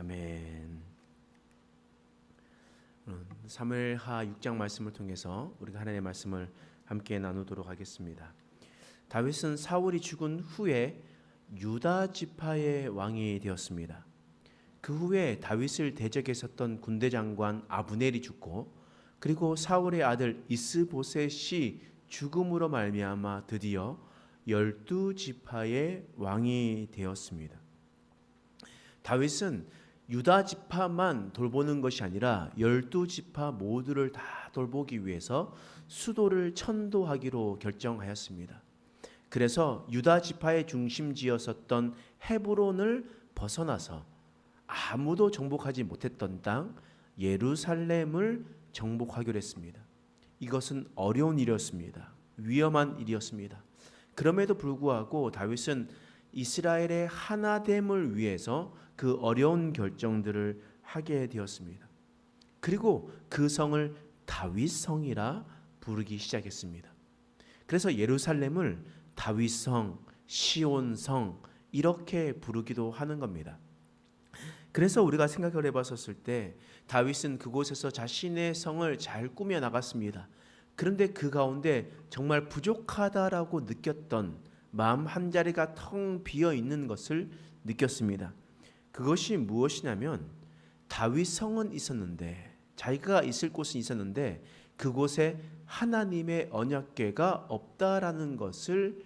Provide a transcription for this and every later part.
아멘. 사무엘하 6장 말씀을 통해서 우리가 하나님의 말씀을 함께 나누도록 하겠습니다. 다윗은 사울이 죽은 후에 유다 지파의 왕이 되었습니다. 그 후에 다윗을 대적했었던 군대 장관 아브넬이 죽고, 그리고 사울의 아들 이스보셋이 죽음으로 말미암아 드디어 12지파의 왕이 되었습니다. 다윗은 유다 지파만 돌보는 것이 아니라 12지파 모두를 다 돌보기 위해서 수도를 천도하기로 결정하였습니다. 그래서 유다 지파의 중심지였었던 헤브론을 벗어나서 아무도 정복하지 못했던 땅 예루살렘을 정복하기로 했습니다. 이것은 어려운 일이었습니다. 위험한 일이었습니다. 그럼에도 불구하고 다윗은 이스라엘의 하나됨을 위해서 그 어려운 결정들을 하게 되었습니다. 그리고 그 성을 다윗성이라 부르기 시작했습니다. 그래서 예루살렘을 다윗성, 시온성 이렇게 부르기도 하는 겁니다. 그래서 우리가 생각을 해봤었을 때 다윗은 그곳에서 자신의 성을 잘 꾸며 나갔습니다. 그런데 그 가운데 정말 부족하다라고 느꼈던 마음 한 자리가 텅 비어 있는 것을 느꼈습니다. 그것이 무엇이냐면 다윗 성은 있었는데, 자기가 있을 곳은 있었는데 그곳에 하나님의 언약궤가 없다라는 것을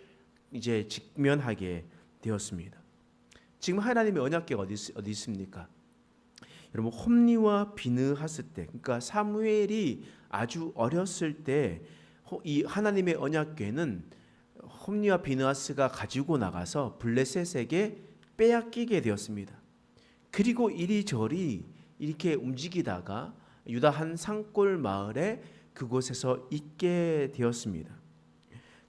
이제 직면하게 되었습니다. 지금 하나님의 언약궤가 어디 있습니까? 여러분, 홈리와 비느하스 때, 그러니까 사무엘이 아주 어렸을 때 이 하나님의 언약궤는 홈리와 비느하스가 가지고 나가서 블레셋에게 빼앗기게 되었습니다. 그리고 이리저리 이렇게 움직이다가 유다 한 산골 마을에 그곳에서 있게 되었습니다.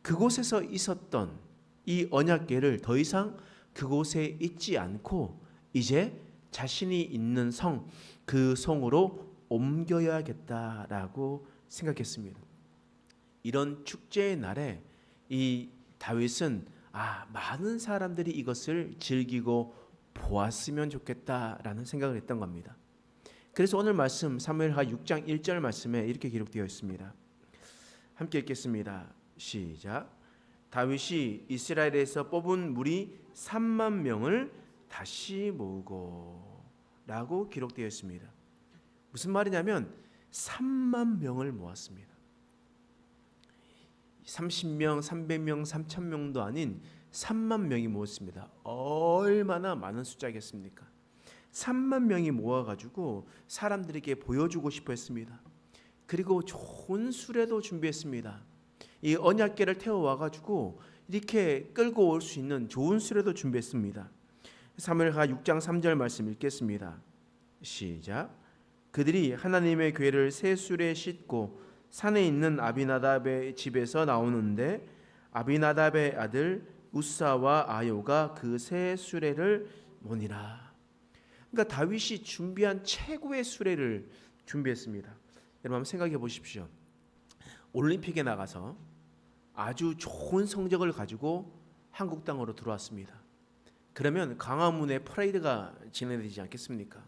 그곳에서 있었던 이 언약궤를 더 이상 그곳에 있지 않고 이제 자신이 있는 성, 그 성으로 옮겨야겠다라고 생각했습니다. 이런 축제의 날에 이 다윗은 많은 사람들이 이것을 즐기고 보았으면 좋겠다라는 생각을 했던 겁니다. 그래서 오늘 말씀 사무엘하 6장 1절 말씀에 이렇게 기록되어 있습니다. 함께 읽겠습니다. 시작. 다윗이 이스라엘에서 뽑은 무리 3만 명을 다시 모으고 라고 기록되어 있습니다. 무슨 말이냐면 3만 명을 모았습니다. 30명, 300명, 3,000명도 아닌 3만 명이 모였습니다. 얼마나 많은 숫자겠습니까? 3만 명이 모아가지고 사람들에게 보여주고 싶어 했습니다. 그리고 좋은 수레도 준비했습니다. 이 언약궤를 태워와가지고 이렇게 끌고 올 수 있는 좋은 수레도 준비했습니다. 사무엘하 6장 3절 말씀 읽겠습니다. 시작. 그들이 하나님의 궤를 새 수레에 싣고 산에 있는 아비나답의 집에서 나오는데 아비나답의 아들 우사와 아요가 그 새 수레를 모니라. 그러니까 다윗이 준비한 최고의 수레를 준비했습니다. 여러분 한번 생각해 보십시오. 올림픽에 나가서 아주 좋은 성적을 가지고 한국 땅으로 들어왔습니다. 그러면 광화문에 퍼레이드가 진행되지 않겠습니까?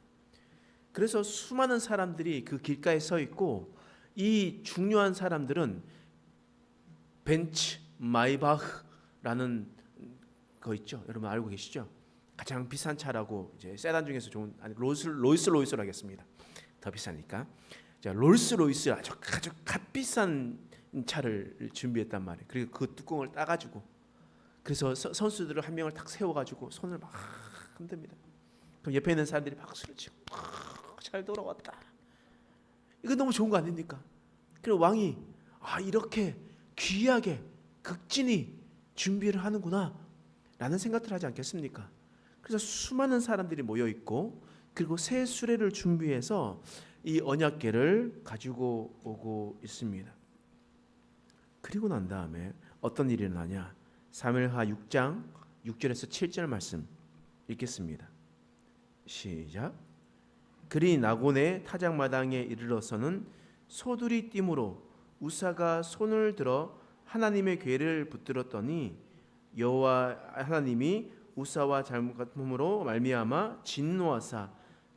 그래서 수많은 사람들이 그 길가에 서 있고, 이 중요한 사람들은 벤츠 마이바흐라는 거 있죠. 여러분 알고 계시죠? 가장 비싼 차라고, 이제 세단 중에서 좋은, 아니 롤스로이스로 하겠습니다. 더 비싸니까. 자, 롤스로이스 아주 값비싼 차를 준비했단 말이에요. 그리고 그 뚜껑을 따가지고, 그래서 선수들을 한 명을 딱 세워가지고 손을 막 흔듭니다. 그럼 옆에 있는 사람들이 박수를 치고 잘 돌아왔다. 이거 너무 좋은 거 아닙니까? 그리고 왕이 이렇게 귀하게 극진히 준비를 하는구나 라는 생각을 하지 않겠습니까? 그래서 수많은 사람들이 모여 있고, 그리고 새 수레를 준비해서 이 언약궤를 가지고 오고 있습니다. 그리고 난 다음에 어떤 일이 일어나냐? 사무엘하 6장 6절에서 7절 말씀 읽겠습니다. 시작. 그리 나곤의 타작마당에 이르러서는 소들이 띠므로 우사가 손을 들어 하나님의 궤를 붙들었더니 여호와 하나님이 우사와 잘못함으로 말미암아 진노하사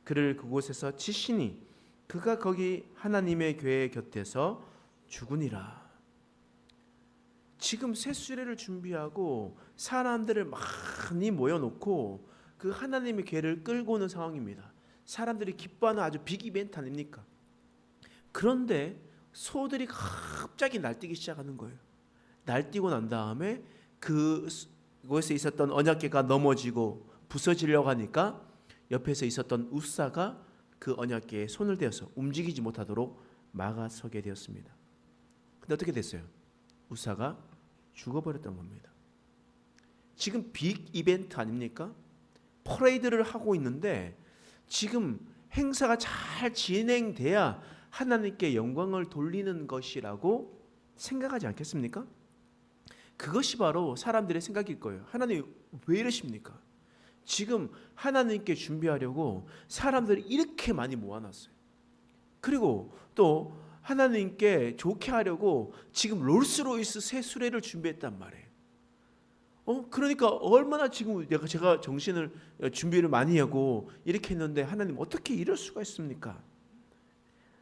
그를 그곳에서 치시니 그가 거기 하나님의 교회 곁에서 죽으니라. 지금 새 수레를 준비하고 사람들을 많이 모여놓고 그 하나님의 교회를 끌고 오는 상황입니다. 사람들이 기뻐하는 아주 빅 이벤트 아닙니까? 그런데 소들이 갑자기 날뛰기 시작하는 거예요. 날뛰고 난 다음에 그곳에 있었던 언약궤가 넘어지고 부서지려고 하니까 옆에서 있었던 우사가 그 언약궤에 손을 대어서 움직이지 못하도록 막아서게 되었습니다. 근데 어떻게 됐어요? 우사가 죽어버렸던 겁니다. 지금 빅 이벤트 아닙니까? 퍼레이드를 하고 있는데 지금 행사가 잘 진행돼야 하나님께 영광을 돌리는 것이라고 생각하지 않겠습니까? 그것이 바로 사람들의 생각일 거예요. 하나님 왜 이러십니까? 지금 하나님께 준비하려고 사람들이 이렇게 많이 모아놨어요. 그리고 또 하나님께 좋게 하려고 지금 롤스로이스 새 수레를 준비했단 말이에요. 그러니까 얼마나 지금 제가 정신을 준비를 많이 하고 이렇게 했는데 하나님 어떻게 이럴 수가 있습니까?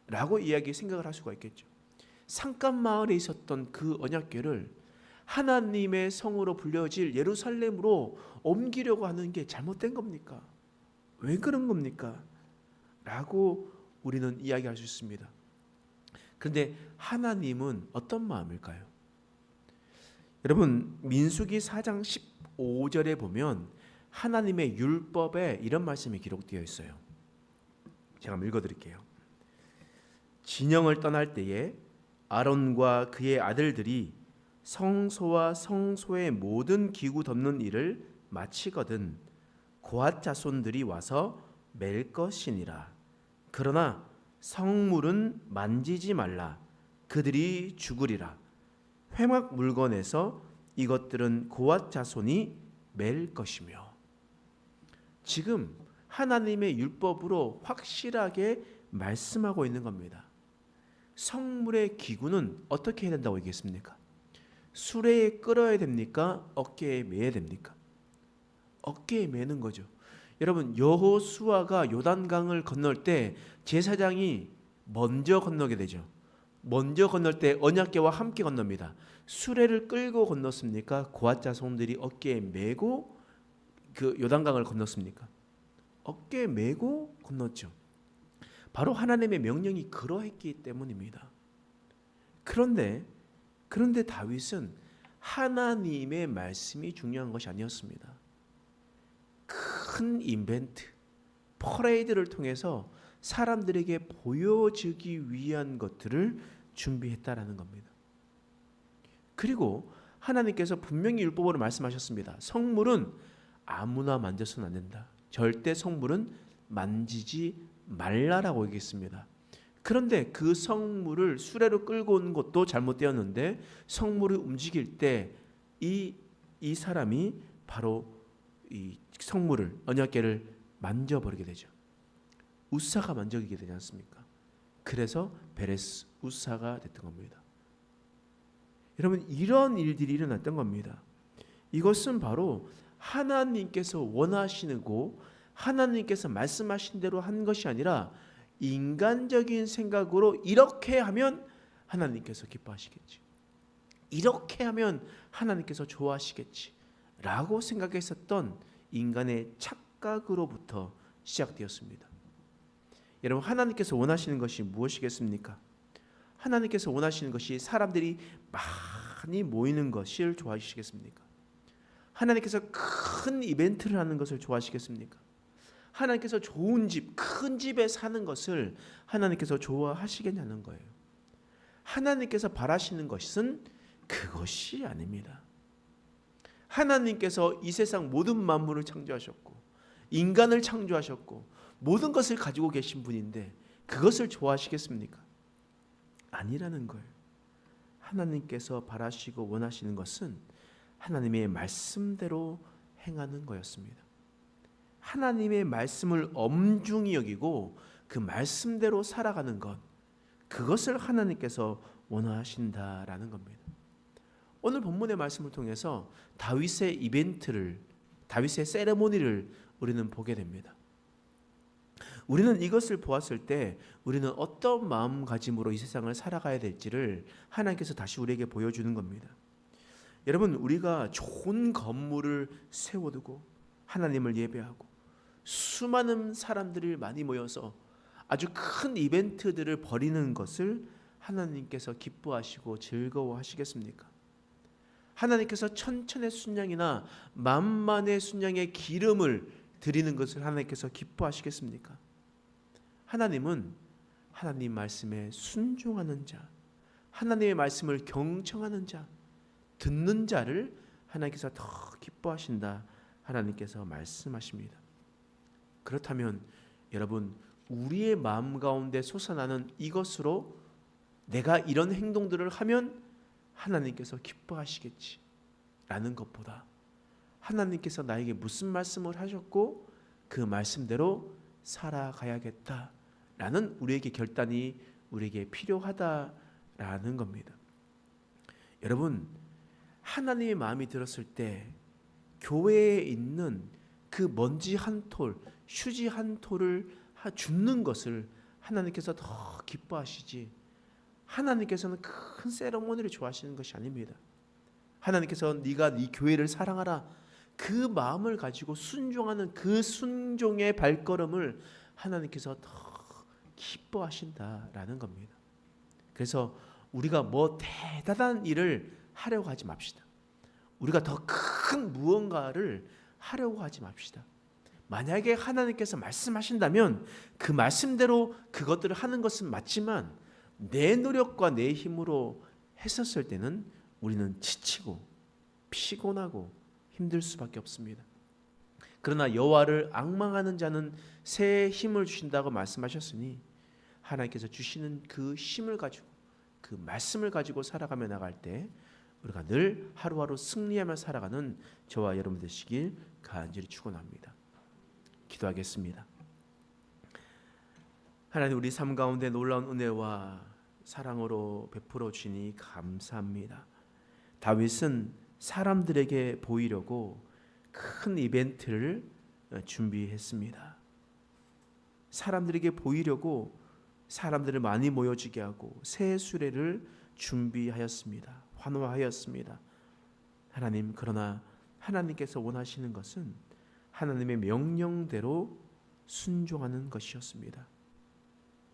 라고 생각을 할 수가 있겠죠. 산간 마을에 있었던 그 언약궤를 하나님의 성으로 불려질 예루살렘으로 옮기려고 하는 게 잘못된 겁니까? 왜 그런 겁니까? 라고 우리는 이야기할 수 있습니다. 그런데 하나님은 어떤 마음일까요? 여러분 민수기 4장 15절에 보면 하나님의 율법에 이런 말씀이 기록되어 있어요. 제가 한번 읽어드릴게요. 진영을 떠날 때에 아론과 그의 아들들이 성소와 성소의 모든 기구 덮는 일을 마치거든 고앗 자손들이 와서 맬 것이니라. 그러나 성물은 만지지 말라. 그들이 죽으리라. 회막 물건에서 이것들은 고앗 자손이 맬 것이며. 지금 하나님의 율법으로 확실하게 말씀하고 있는 겁니다. 성물의 기구는 어떻게 해야 된다고 얘기했습니까? 수레에 끌어야 됩니까? 어깨에 매야 됩니까? 어깨에 매는 거죠. 여러분 여호수아가 요단강을 건널 때 제사장이 먼저 건너게 되죠. 먼저 건널 때 언약궤와 함께 건넙니다. 수레를 끌고 건넜습니까? 고앗 자손들이 어깨에 메고 그 요단강을 건넜습니까? 어깨에 메고 건넜죠. 바로 하나님의 명령이 그러했기 때문입니다. 그런데 다윗은 하나님의 말씀이 중요한 것이 아니었습니다. 큰 이벤트, 퍼레이드를 통해서 사람들에게 보여주기 위한 것들을 준비했다라는 겁니다. 그리고 하나님께서 분명히 율법으로 말씀하셨습니다. 성물은 아무나 만져서는 안 된다. 절대 성물은 만지지 말라라고 얘기했습니다. 그런데 그 성물을 수레로 끌고 온 것도 잘못되었는데 성물을 움직일 때 이 사람이 바로 이 성물을 언약궤를 만져버리게 되죠. 우사가 만져지게 되지 않습니까? 그래서 베레스 우사가 됐던 겁니다. 여러분 이런 일들이 일어났던 겁니다. 이것은 바로 하나님께서 원하시고 하나님께서 말씀하신 대로 한 것이 아니라 인간적인 생각으로 이렇게 하면 하나님께서 기뻐하시겠지, 이렇게 하면 하나님께서 좋아하시겠지 라고 생각했었던 인간의 착각으로부터 시작되었습니다. 여러분 하나님께서 원하시는 것이 무엇이겠습니까? 하나님께서 원하시는 것이 사람들이 많이 모이는 것을 좋아하시겠습니까? 하나님께서 큰 이벤트를 하는 것을 좋아하시겠습니까? 하나님께서 좋은 집, 큰 집에 사는 것을 하나님께서 좋아하시겠냐는 거예요. 하나님께서 바라시는 것은 그것이 아닙니다. 하나님께서 이 세상 모든 만물을 창조하셨고 인간을 창조하셨고 모든 것을 가지고 계신 분인데 그것을 좋아하시겠습니까? 아니라는 거예요. 하나님께서 바라시고 원하시는 것은 하나님의 말씀대로 행하는 거였습니다. 하나님의 말씀을 엄중히 여기고 그 말씀대로 살아가는 것, 그것을 하나님께서 원하신다라는 겁니다. 오늘 본문의 말씀을 통해서 다윗의 이벤트를, 다윗의 세레모니를 우리는 보게 됩니다. 우리는 이것을 보았을 때 우리는 어떤 마음가짐으로 이 세상을 살아가야 될지를 하나님께서 다시 우리에게 보여주는 겁니다. 여러분, 우리가 좋은 건물을 세워두고 하나님을 예배하고 수많은 사람들이 많이 모여서 아주 큰 이벤트들을 벌이는 것을 하나님께서 기뻐하시고 즐거워하시겠습니까? 하나님께서 천천의 순양이나 만만의 순양의 기름을 드리는 것을 하나님께서 기뻐하시겠습니까? 하나님은 하나님 말씀에 순종하는 자, 하나님의 말씀을 경청하는 자, 듣는 자를 하나님께서 더 기뻐하신다, 하나님께서 말씀하십니다. 그렇다면 여러분, 우리의 마음 가운데 솟아나는 이것으로 내가 이런 행동들을 하면 하나님께서 기뻐하시겠지 라는 것보다 하나님께서 나에게 무슨 말씀을 하셨고 그 말씀대로 살아가야겠다 라는 우리에게 결단이 우리에게 필요하다라는 겁니다. 여러분, 하나님의 마음이 들었을 때 교회에 있는 그 먼지 한 톨, 휴지 한 톨을 줍는 것을 하나님께서 더 기뻐하시지, 하나님께서는 큰 세레모니를 좋아하시는 것이 아닙니다. 하나님께서 네가 네 교회를 사랑하라, 그 마음을 가지고 순종하는 그 순종의 발걸음을 하나님께서 더 기뻐하신다라는 겁니다. 그래서 우리가 뭐 대단한 일을 하려고 하지 맙시다. 우리가 더 큰 무언가를 하려고 하지 맙시다. 만약에 하나님께서 말씀하신다면 그 말씀대로 그것들을 하는 것은 맞지만 내 노력과 내 힘으로 했었을 때는 우리는 지치고 피곤하고 힘들 수밖에 없습니다. 그러나 여호와를 앙망하는 자는 새 힘을 주신다고 말씀하셨으니 하나님께서 주시는 그 힘을 가지고 그 말씀을 가지고 살아가며 나갈 때 우리가 늘 하루하루 승리하며 살아가는 저와 여러분 되시길 간절히 축원합니다. 기도하겠습니다. 하나님, 우리 삶 가운데 놀라운 은혜와 사랑으로 베풀어 주시니 감사합니다. 다윗은 사람들에게 보이려고 큰 이벤트를 준비했습니다. 사람들에게 보이려고 사람들을 많이 모여지게 하고 새 수레를 준비하였습니다. 환호하였습니다. 하나님, 그러나 하나님께서 원하시는 것은 하나님의 명령대로 순종하는 것이었습니다.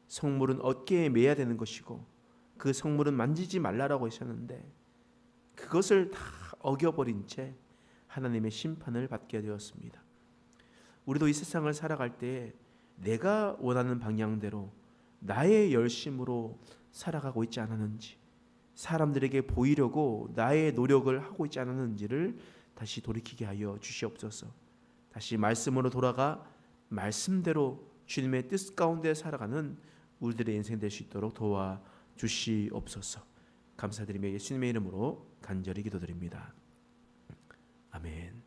성물은 어깨에 매야 되는 것이고 그 성물은 만지지 말라라고 하셨는데 그것을 다 어겨버린 채 하나님의 심판을 받게 되었습니다. 우리도 이 세상을 살아갈 때 내가 원하는 방향대로 나의 열심으로 살아가고 있지 않았는지, 사람들에게 보이려고 나의 노력을 하고 있지 않았는지를 다시 돌이키게 하여 주시옵소서. 다시 말씀으로 돌아가 말씀대로 주님의 뜻 가운데 살아가는 우리들의 인생 될 수 있도록 도와 주시옵소서. 감사드리며 예수님의 이름으로 간절히 기도드립니다. 아멘.